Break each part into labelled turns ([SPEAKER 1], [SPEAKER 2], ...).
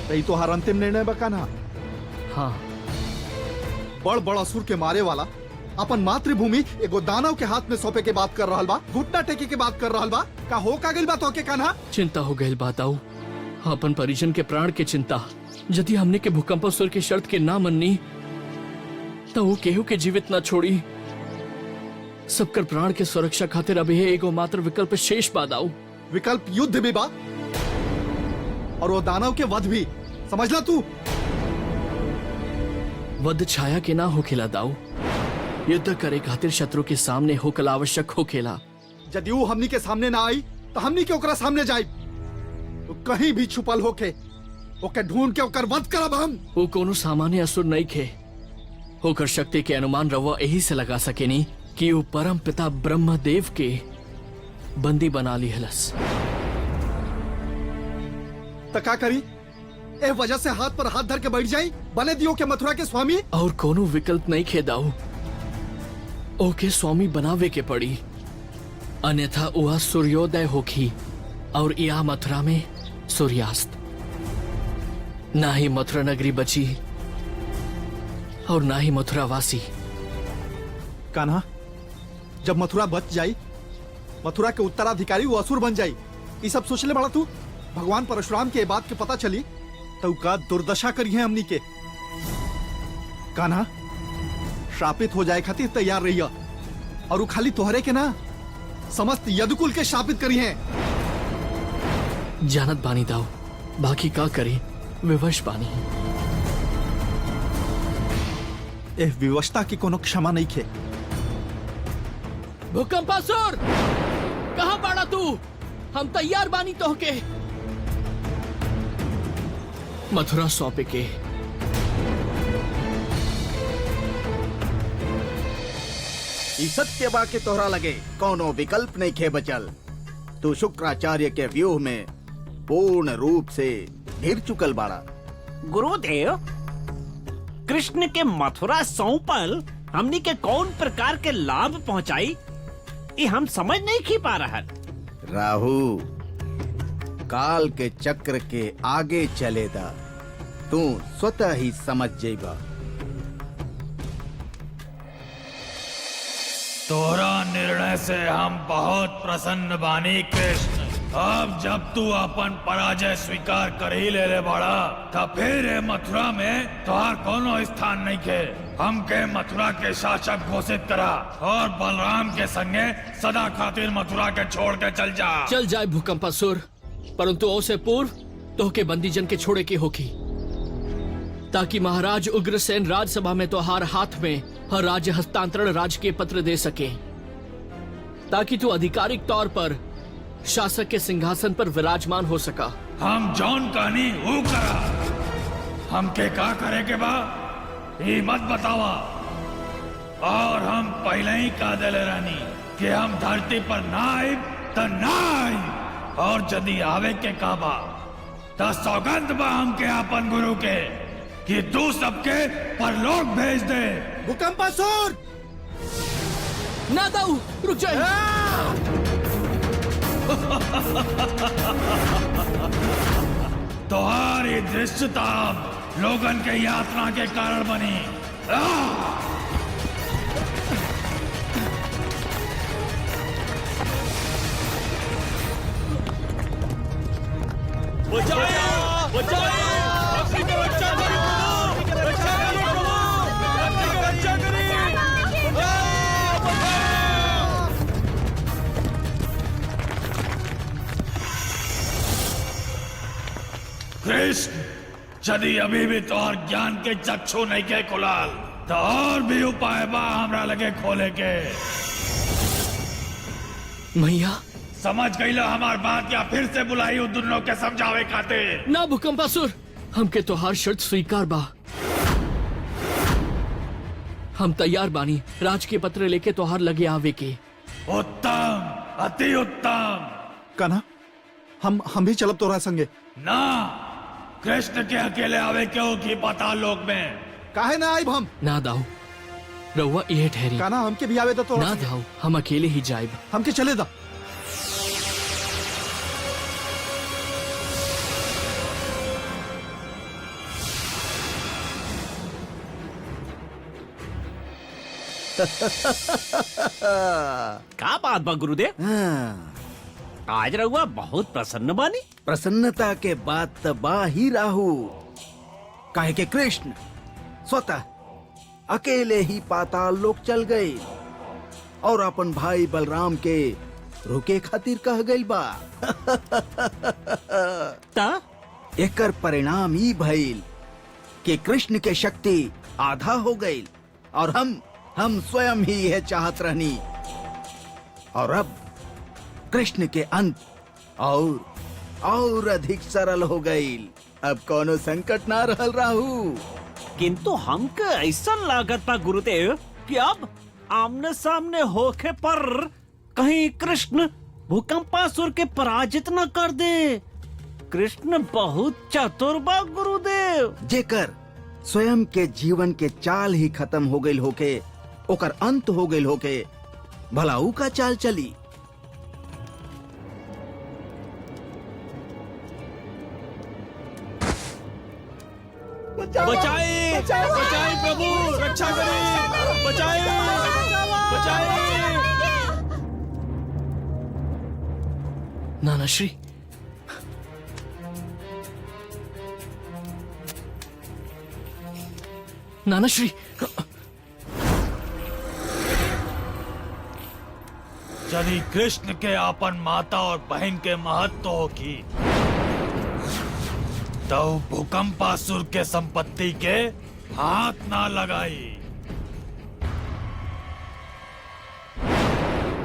[SPEAKER 1] तई तो हर अंतिम निर्णय बका ना।
[SPEAKER 2] हाँ,
[SPEAKER 1] बड़ बड़ असुर के मारे वाला अपन मातृभूमि एगो दानव के हाथ में सौंपे के बात कर रहल बा, घुटना टेके के बात कर रहल बा। का हो का गइल बा तो के कान्हा?
[SPEAKER 2] चिंता हो गई बात आऊ, अपन परिजन के प्राण के चिंता। यदि हमने के भूकंपासुर की शर्त के ना मननी तो वो केहू के जीवित ना छोड़ी। सबकर प्राण के सुरक्षा खातिर अभी एगो मात्र विकल्प शेष बा दाऊ।
[SPEAKER 1] विकल्प युद्ध भी बा और वो दानव के वध भी, समझला तू?
[SPEAKER 2] वध छाया के ना होखेला दाऊ, युद्ध करे खातिर शत्रु के सामने होकल आवश्यक होखेला।
[SPEAKER 1] यदि वो हमनी के सामने ना आई तो हमनी के ओकरा सामने जाई। तो कहीं भी छुपल होके ओके ढूंढ के ओकर वध करब हम।
[SPEAKER 2] वो कोनो सामान्य असुर नहीं खे, होकर शक्ति के अनुमान रवा यही से लगा सकेनी कि वो परम पिता ब्रह्मदेव के बंदी बना ली हलस।
[SPEAKER 1] तो का करी? ए वजह से हाथ पर हाथ धर के बैठ जाई, बने दियो के मथुरा के स्वामी।
[SPEAKER 2] और कोनो विकल्प नहीं खे दाऊ, ओके स्वामी बनावे के पड़ी, अन्यथा वह सूर्योदय होखी और यह मथुरा में सूर्यास्त। ना ही मथुरा नगरी बची और ना ही मथुरा वासी।
[SPEAKER 1] कान्हा, जब मथुरा बच जाई, मथुरा के उत्तराधिकारी वो असुर बन जाई, ये सब सोच ले बड़ा तू? भगवान परशुराम के बात के पता चली तो का दुर्दशा करी है हमनी के। कान्हा, श्रापित हो जाए खातिर तैयार रहिया, और वो खाली तोहरे के ना, समस्त यदुकुल के श्रापित करी हैं।
[SPEAKER 2] जानत बानी दाऊ, बाकी का करी, विवश बानी।
[SPEAKER 1] ए विवशता की कोनो क्षमा नहीं खे।
[SPEAKER 2] भूकंपासुर, कहाँ बाड़ा तू? हम तैयार बानी तोहके। मथुरा सौंपे के।
[SPEAKER 3] ई सत्य बा के तोहरा लगे कोनो विकल्प नहीं खे बचल। तू शुक्राचार्य के व्यूह में पूर्ण रूप से घिर चुकल बाड़ा।
[SPEAKER 4] गुरुदेव, कृष्ण के मथुरा सौंपल हमनी के कौन प्रकार के लाभ पहुंचाई, ये हम समझ नहीं खी पा रहा।
[SPEAKER 3] राहु, काल के चक्र के आगे चलेदा, तू स्वतः ही समझ जाइबा।
[SPEAKER 5] तोरा निर्णय से हम बहुत प्रसन्न बानी कृष्ण। अब जब तू अपन पराजय स्वीकार कर ही ले बड़ा, तब फिर मथुरा में तोहार कोनो स्थान नहीं के। हमके मथुरा के शासक घोषित करा और बलराम के संगे सदा खातिर मथुरा के छोड़ के चल जा।
[SPEAKER 2] चल जाए भूकंपासुर, परंतु उससे पूर्व तोहके बंदीजन के छोड़े की होगी, ताकि महाराज उग्रसेन राज्यसभा में तोहार हाथ में हर राज्य हस्तांतरण राज्य के पत्र दे सके, ताकि तू आधिकारिक तौर पर शासक के सिंहासन पर विराजमान हो सका।
[SPEAKER 5] हम जौन कहनी वो करा, हमके का करे के बा ये मत बतावा। और हम पहले ही कह दिले रहनी कि हम धरती पर ना आइब त ना आइब, और यदि आवे के काबा त सौगंध बा हमके अपन गुरु के कि तू सबके परलोक भेज दे।
[SPEAKER 1] भूकंपासुर!
[SPEAKER 2] ना दाऊ, रुक जाए।
[SPEAKER 5] तुम्हारी दृश्यता लोगन के यात्रा के कारण बनी। कृष्ण, यदि अभी भी तोहर ज्ञान के चक्षु नहीं के खुलाल तो और भी उपाय बा हमरा लगे खोले के।
[SPEAKER 2] मैया,
[SPEAKER 5] समझ गईला हमार बात या फिर से बुलाई उन दोनों के समझावे खातिर?
[SPEAKER 2] ना भूकंपासुर, हमके तोहार शर्त स्वीकार बा। हम तैयार बानी राज के पत्र लेके तोहार लगे आवे के।
[SPEAKER 5] उत्तम, अति उत्तम।
[SPEAKER 1] कान्हा, हम भी चलब तोरा संगे।
[SPEAKER 5] ना, कृष्ण के अकेले आवे क्यों की पाताल लोक में?
[SPEAKER 1] काहे ना आइब हम?
[SPEAKER 2] ना दाऊ, रउआ ये ठहरी।
[SPEAKER 1] कान्हा, हमके भी आवे तो तोरा
[SPEAKER 2] ना
[SPEAKER 1] संगे।
[SPEAKER 2] दाऊ, हम अकेले ही जाइब।
[SPEAKER 1] हमके चले दा।
[SPEAKER 4] का बात बा गुरुदेव?
[SPEAKER 3] हाँ,
[SPEAKER 4] आज रहुआ बहुत प्रसन्न बानी।
[SPEAKER 3] प्रसन्नता के बात त बा ही राहु, काहे के कृष्ण स्वतः अकेले ही पाताल लोक चल गए और अपन भाई बलराम के रुके खातिर कह गई बा।
[SPEAKER 4] ता
[SPEAKER 3] एकर परिणाम ई भइल कि कृष्ण के शक्ति आधा हो गई और हम स्वयं ही यह चाहत रहनी, और अब कृष्ण के अंत और अधिक सरल हो गई। अब कोनो संकट ना रहल राहु।
[SPEAKER 4] किंतु हमके ऐसा लागत बा गुरुदेव कि अब आमने सामने होके पर कहीं कृष्ण भूकंपासुर के पराजित न कर दे। कृष्ण बहुत चतुर बा गुरुदेव।
[SPEAKER 3] जेकर स्वयं के जीवन के चाल ही खत्म हो गई होके, ओकर अंत हो गई होके, भलाऊ का चाल चली।
[SPEAKER 2] बचाए बचाए प्रभु, रक्षा करें, बचाए बचाए। नाना श्री, नाना श्री,
[SPEAKER 5] यदि कृष्ण के आपन माता और बहन के महत्व होगी तो भूकंपासुर के संपत्ति के हाथ ना लगाई।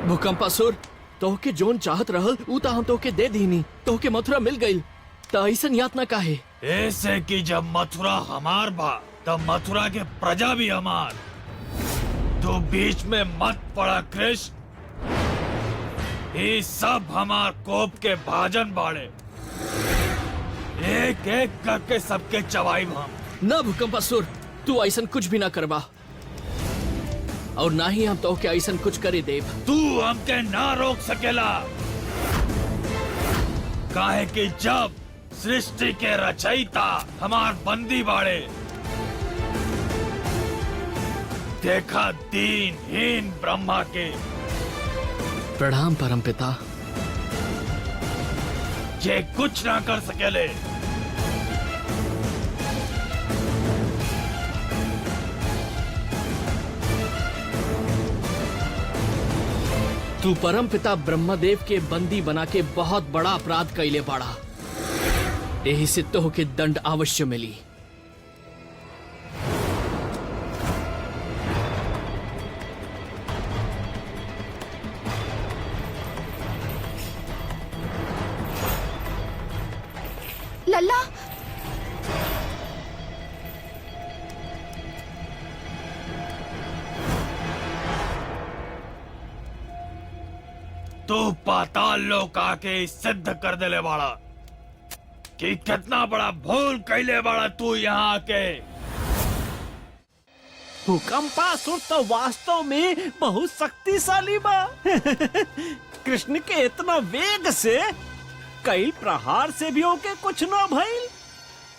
[SPEAKER 2] भूकंपासुर तोहके जोन चाहत रहल ऊ ता हम तोहके दे दीनी। तोहके मथुरा मिल गई ता ऐसन यातना काहे?
[SPEAKER 5] ऐसे कि जब मथुरा हमार बा तब मथुरा के प्रजा भी हमार। तो बीच में मत पड़ा कृष्ण, ये सब हमार कोप के भाजन बाड़े। एक एक करके सबके चबाई हम।
[SPEAKER 2] न भूकंपासुर, तू ऐसन कुछ भी ना करबा और ना ही हम तोहके ऐसन कुछ करे देव।
[SPEAKER 5] तू हमके ना रोक सकेला, काहे कि जब सृष्टि के रचयिता हमार बंदी बाड़े, देखा दीनहीन ब्रह्मा के।
[SPEAKER 2] प्रणाम परमपिता।
[SPEAKER 5] ये कुछ ना कर सकेले।
[SPEAKER 2] तू परमपिता ब्रह्मदेव के बंदी बना के बहुत बड़ा अपराध कैले बाड़ा। यही से तोहके दंड अवश्य मिली।
[SPEAKER 6] लल्ला,
[SPEAKER 5] तू पाताल लोक आके सिद्ध कर देले बाड़ा कि कितना बड़ा भूल कैले बाड़ा तू यहाँ आके।
[SPEAKER 4] भूकंपासुर तो वास्तव में बहुत शक्तिशाली बा। कृष्ण के इतना वेग से कई प्रहार से भी होके कुछ न भइल।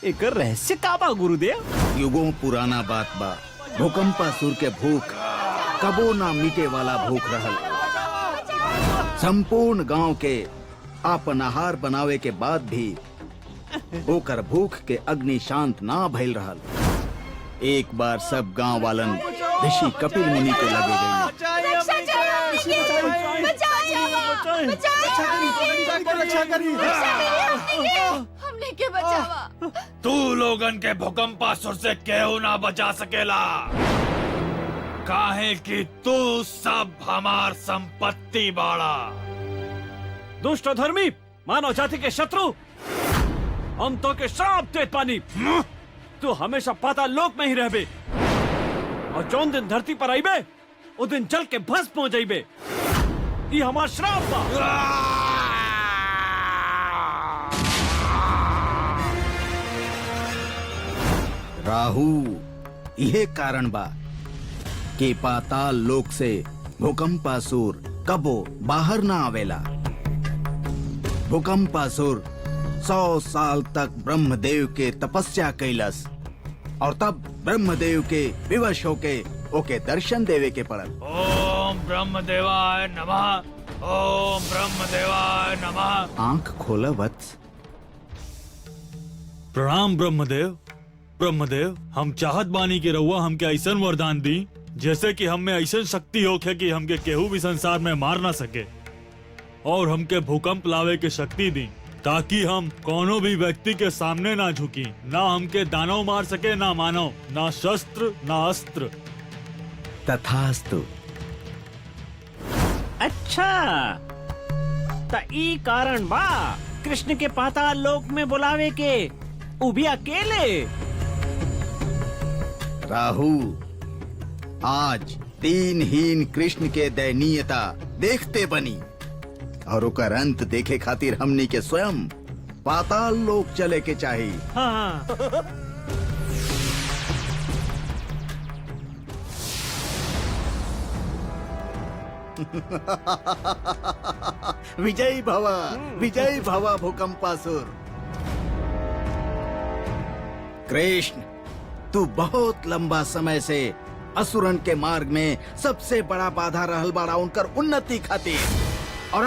[SPEAKER 4] एक रहस्य का बा गुरुदेव?
[SPEAKER 3] युगों पुराना बात बा। भूकंपासुर के भूख कबो ना मिटे वाला भूख रहल। संपूर्ण गांव के आपन आहार बनावे के बाद भी ओकर भूख के अग्नि शांत ना भइल रहल। एक बार सब गांव वालन ऋषि कपिल मुनि के लगे गई।
[SPEAKER 6] हमने के बचावा।
[SPEAKER 5] तू लोगन के भूकंपासुर से केहू ना बचा सकेला, काहे कि तू सब हमार संपत्ति बाड़ा।
[SPEAKER 4] दुष्ट धर्मी, मानव जाति के शत्रु, हम तो के श्राप देत पानी। तू हमेशा पाताल लोक में ही रहबे और जौन दिन धरती पर आईबे उस दिन जल के भस्म हो जाइबे। ये हमार श्राप बा।
[SPEAKER 3] राहु, यह कारण बा कि पाताल लोक से भूकंपासुर कबो बाहर ना आवेला। भूकंपासुर 100 साल तक ब्रह्मदेव के तपस्या कैलस और तब ब्रह्मदेव के विवश होके ओके दर्शन देवे के पड़ल।
[SPEAKER 5] ओम ब्रह्मदेवाय नमः। ओम ब्रह्मदेवाय नमः।
[SPEAKER 3] आंख खोला वत्स।
[SPEAKER 7] प्रणाम ब्रह्मदेव। ब्रह्मदेव, हम चाहत बानी के रउआ हमके ऐसन वरदान दी जैसे कि हम में ऐसन शक्ति होखे कि हमके केहू भी संसार में मार ना सके, और हमके भूकंप लावे के शक्ति दी ताकि हम कोनो भी व्यक्ति के सामने ना झुकी, ना हमके दानव मार सके, ना मानव, ना शस्त्र, ना अस्त्र।
[SPEAKER 3] तथास्तु।
[SPEAKER 4] अच्छा, त ई कारण बा कृष्ण के पाताल लोक में बुलावे के, उ भी अकेले।
[SPEAKER 3] राहु, आज दीनहीन कृष्ण के दयनीयता देखते बनी, और ओकर अंत देखे खातिर हमनी के स्वयं पाताल लोक चले के चाहिए।
[SPEAKER 4] हाँ।
[SPEAKER 3] विजयी भव भूकंपासुर। कृष्ण, तू बहुत लंबा समय से असुरन के मार्ग में सबसे बड़ा बाधा रहल बाड़ा उनकर उन्नति खातिर, और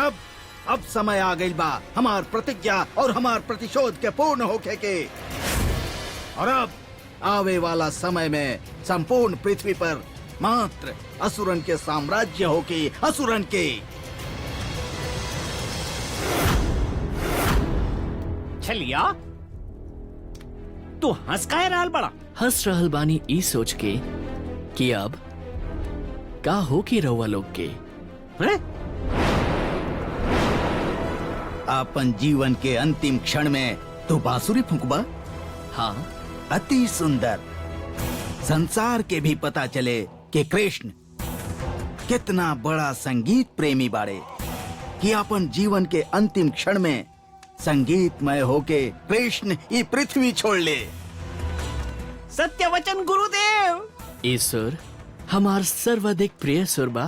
[SPEAKER 3] अब समय आ गई बा हमार प्रतिज्ञा और हमार प्रतिशोध के पूर्ण होके के। और अब आवे वाला समय में संपूर्ण पृथ्वी पर मात्र असुरन के साम्राज्य होके, असुरन के।
[SPEAKER 4] छलिया, तू हंस काहे रहल बड़ा?
[SPEAKER 2] हंस रहल बानी ई सोच के कि अब का हो की रउआ लोग के।
[SPEAKER 4] हैं?
[SPEAKER 3] अपन जीवन के अंतिम क्षण में तू बांसुरी फूंकबा?
[SPEAKER 2] हाँ,
[SPEAKER 3] अति सुंदर। संसार के भी पता चले कि कृष्ण कितना बड़ा संगीत प्रेमी बाड़े, कि अपन जीवन के अंतिम क्षण में संगीतमय होके कृष्ण ये पृथ्वी छोड़ ले।
[SPEAKER 4] सत्य वचन गुरुदेव।
[SPEAKER 2] ई सुर हमार सर्वाधिक प्रिय सुर बा।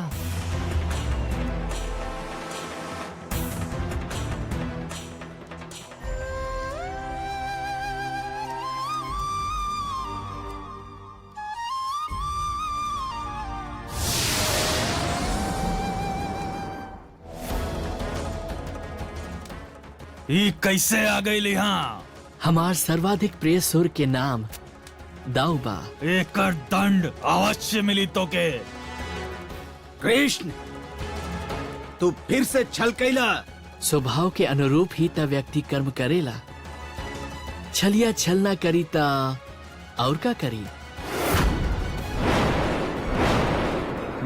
[SPEAKER 5] ई कैसे आ गई यहाँ?
[SPEAKER 2] हमार सर्वाधिक प्रिय सुर के नाम दाऊ बा।
[SPEAKER 5] एकर दंड अवश्य मिली तो के।
[SPEAKER 3] कृष्ण, तू फिर से छल कैला।
[SPEAKER 2] स्वभाव के अनुरूप ही त व्यक्ति कर्म करेला। छलिया छल ना करी ता और का करी?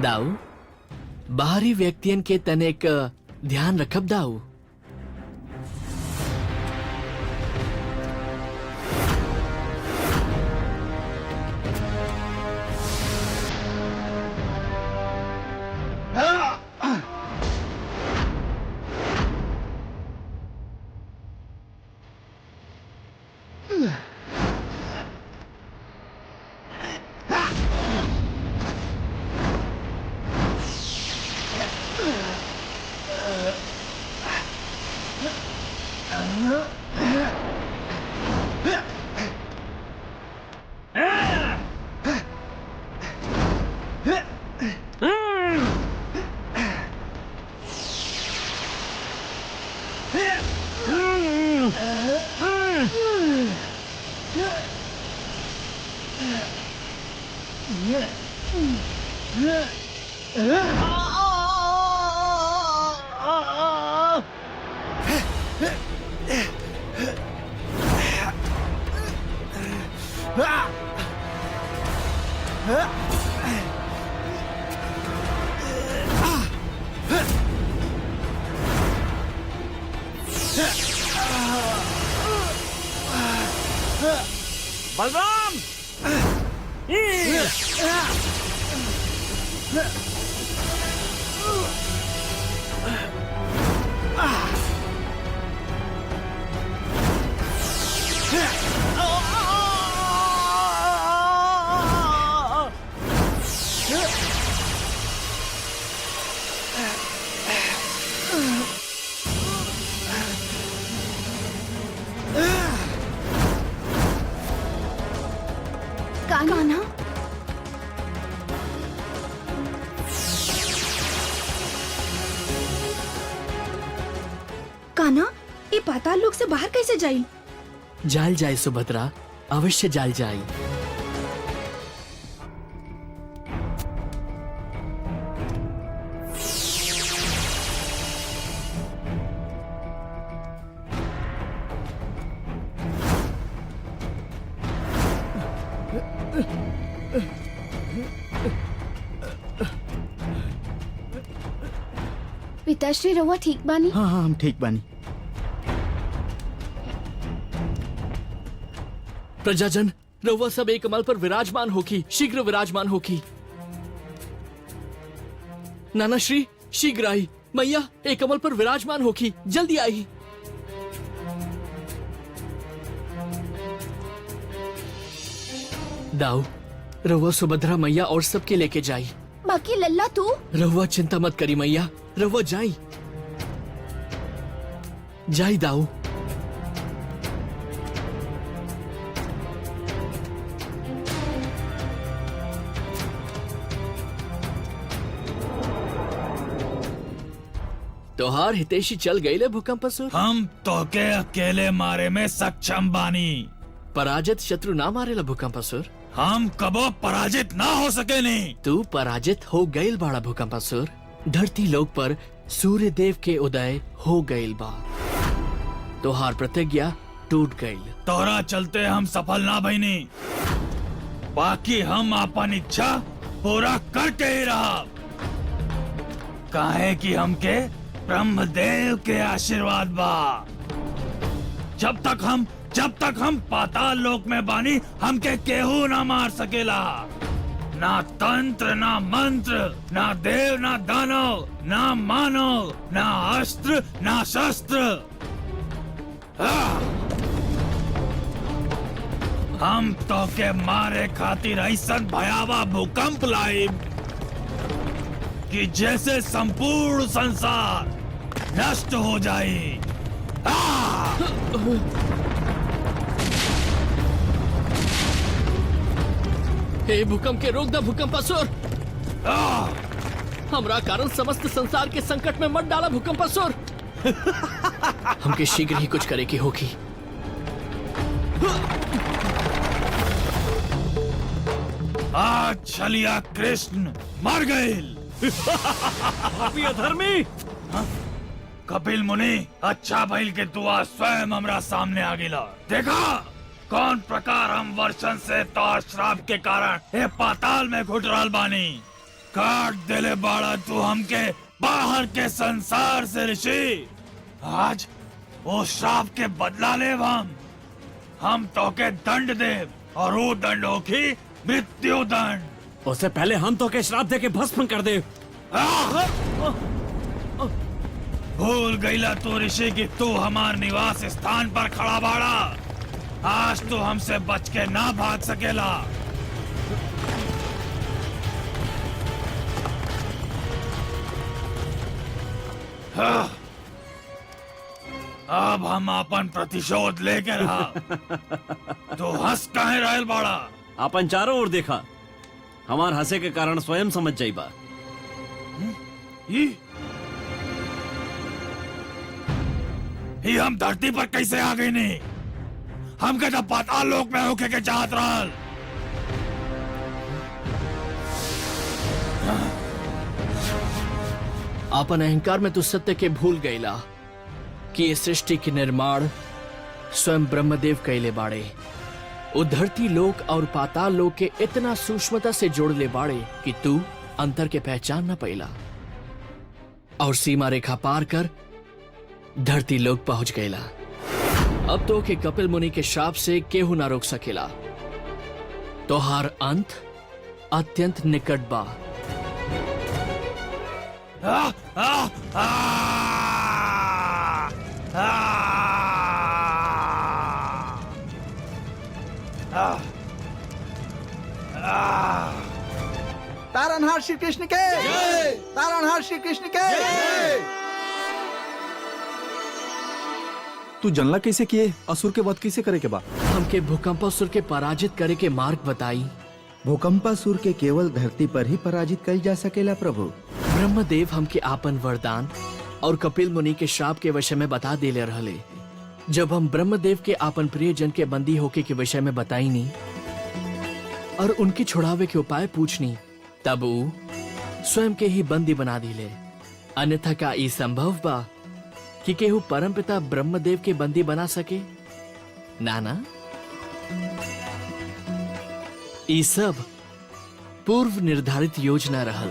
[SPEAKER 2] दाऊ, बाहरी व्यक्तियन के तनेक ध्यान रखब दाऊ।
[SPEAKER 4] बलराम!
[SPEAKER 6] कान्हा, से बाहर कैसे जाई?
[SPEAKER 2] जाल जाए सुभद्रा, अवश्य जाल जाए।
[SPEAKER 6] पिताश्री रहुआ ठीक बानी?
[SPEAKER 3] हाँ हाँ हम ठीक बानी।
[SPEAKER 2] प्रजाजन, रउआ सब एक कमल पर विराजमान होकी, शीघ्र विराजमान होकी। नाना श्री शीघ्र आई। मैया एक कमल पर विराजमान होकी, जल्दी आई। दाऊ, रउआ सुभद्रा मैया और सबके लेके जाई।
[SPEAKER 6] बाकी लल्ला तू?
[SPEAKER 2] रउआ चिंता मत करी मैया, रउआ जाई। जाई दाऊ। तोहार हितेशी चल गईले भूकंपसुर।
[SPEAKER 5] हम तोके अकेले मारे में सक्षम बानी।
[SPEAKER 2] पराजित शत्रु ना मारेला भूकंपसुर।
[SPEAKER 5] हम कबो पराजित ना हो सके नहीं।
[SPEAKER 2] तू पराजित हो गईल बाड़ा भूकंपसुर। धरती लोक पर सूर्य देव के उदय हो गईल बा। तोहार प्रतिज्ञा टूट गईल।
[SPEAKER 5] तोरा चलते हम सफल ना भईनी, बाकी हम अपन इच्छा पूरा करके ही रहा। काहे कि हमके ब्रह्मदेव के आशीर्वाद बा। जब तक हम पाताल लोक में बानी, हमके केहू ना मार सकेला। ना तंत्र, ना मंत्र, ना देव, ना दानव, ना मानव, ना अस्त्र, ना शस्त्र। हम तो के मारे खातिर ऐसन भयावह भूकंप लाइब कि जैसे संपूर्ण संसार नष्ट हो जाए।
[SPEAKER 2] हे भूकंप के रोक दा भूकंपसुर। हमरा कारण समस्त संसार के संकट में मत डाला भूकंपसुर। हमके शीघ्र ही कुछ करे की होगी।
[SPEAKER 5] आज छलिया कृष्ण मर गए।
[SPEAKER 4] पापी अधर्मी!
[SPEAKER 5] कपिल मुनि, अच्छा भइल के तू आज स्वयं हमरा सामने आ गिला। देखा कौन प्रकार हम वर्षन से तोर श्राप के कारण ए पाताल में घुट रहल बानी। काट देले बाड़ा तू हमके बाहर के संसार से ऋषि। आज वो श्राप के बदला लेब हम तोके दंड देव, और वो दंड होगी मृत्यु दंड।
[SPEAKER 4] उससे पहले हम तो के श्राप दे के भस्म कर दे।
[SPEAKER 5] भूल गईला तू ऋषि कि तू हमार निवास स्थान पर खड़ा बाड़ा। आज तू हमसे बच के ना भाग सकेला। अब हम अपन प्रतिशोध लेके रहा। तो हंस काहे रहल बाड़ा?
[SPEAKER 4] अपन चारों ओर देखा, हमार हंसे के कारण स्वयं समझ जाइबा।
[SPEAKER 5] ही हम धरती पर कैसे आ गए नहीं? हम के जब पाताल लोक में होके के चाहत रहल।
[SPEAKER 2] अपन अहंकार में तू सत्य के भूल गईला कि इस सृष्टि के निर्माण स्वयं ब्रह्मदेव कैले बाड़े। वो धरती लोक और पाताल लोक के इतना सूक्ष्मता से जोड़ ले बाड़े कि तू अंतर के पहचान न पैला, और सीमा रेखा पार कर धरती लोक पहुंच गईला। अब तो के कपिल मुनि के श्राप से केहू ना रोक सकेला। तोहार अंत अत्यंत निकट बा।
[SPEAKER 3] तारणहार श्री कृष्ण के, तारणहार श्री कृष्ण के।
[SPEAKER 1] तू जनला कैसे किए? असुर के वध कैसे करे के बा?
[SPEAKER 2] हमके भूकंपासुर के पराजित करे के मार्ग बताई।
[SPEAKER 3] भूकंपासुर के केवल धरती पर ही पराजित कल जा सकेला प्रभु।
[SPEAKER 2] ब्रह्मदेव हमके आपन वरदान और कपिल मुनि के श्राप के विषय में बता देले रहले। जब हम ब्रह्मदेव के आपन प्रियजन के बंदी होके के विषय में बताई नी और उनके छुड़ावे के उपाय पूछनी, तब ऊ स्वयं के ही बंदी बना दिले। अन्यथा का ई संभव बा कि केहू परमपिता ब्रह्मदेव के बंदी बना सके? ना। ई सब पूर्व निर्धारित योजना रहल।